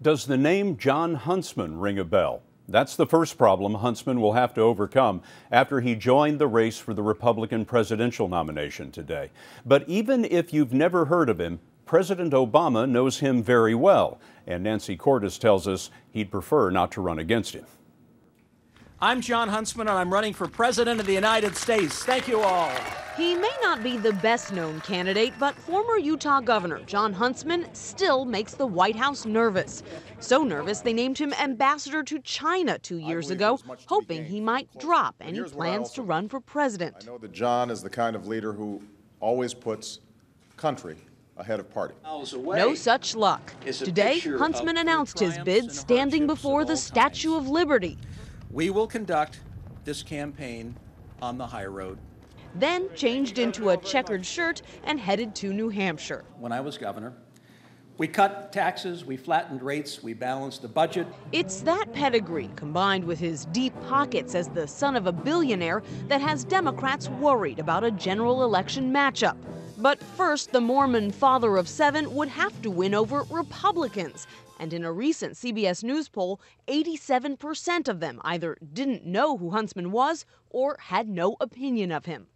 Does the name Jon Huntsman ring a bell? That's the first problem Huntsman will have to overcome after he joined the race for the Republican presidential nomination today. But even if you've never heard of him, President Obama knows him very well, and Nancy Cordes tells us he'd prefer not to run against him. I'm Jon Huntsman, and I'm running for President of the United States. Thank you all. He may not be the best-known candidate, but former Utah Governor Jon Huntsman still makes the White House nervous. So nervous they named him ambassador to China 2 years ago, hoping he might drop any plans to run for president. I know that Jon is the kind of leader who always puts country ahead of party. No such luck. Today, Huntsman announced his bid standing before the Statue of Liberty. We will conduct this campaign on the high road. Then changed into a checkered shirt and headed to New Hampshire. When I was governor, we cut taxes, we flattened rates, we balanced the budget. It's that pedigree, combined with his deep pockets as the son of a billionaire, that has Democrats worried about a general election matchup. But first, the Mormon father of 7 would have to win over Republicans. And in a recent CBS News poll, 87% of them either didn't know who Huntsman was or had no opinion of him.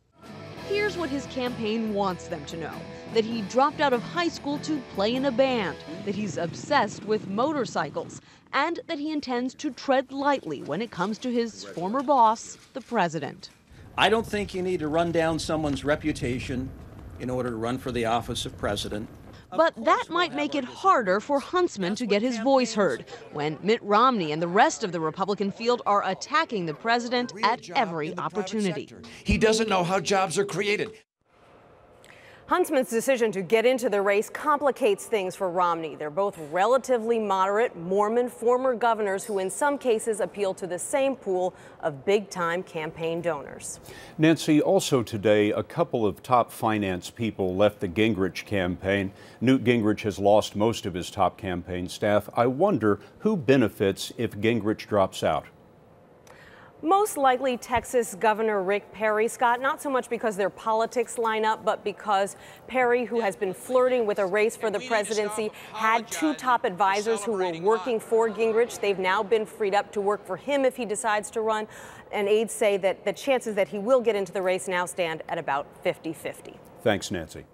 Here's what his campaign wants them to know: that he dropped out of high school to play in a band, that he's obsessed with motorcycles, and that he intends to tread lightly when it comes to his former boss, the president. I don't think you need to run down someone's reputation in order to run for the office of president. But that might make it harder for Huntsman to get his voice heard when Mitt Romney and the rest of the Republican field are attacking the president at every opportunity. He doesn't know how jobs are created. Huntsman's decision to get into the race complicates things for Romney. They're both relatively moderate Mormon former governors who in some cases appeal to the same pool of big-time campaign donors. Nancy, also today, a couple of top finance people left the Gingrich campaign. Newt Gingrich has lost most of his top campaign staff. I wonder who benefits if Gingrich drops out. Most likely Texas Governor Rick Perry, Scott, not so much because their politics line up, but because Perry, who has been flirting with a race for the presidency, had 2 top advisors who were working for Gingrich. They've now been freed up to work for him if he decides to run. And aides say that the chances that he will get into the race now stand at about 50-50. Thanks, Nancy.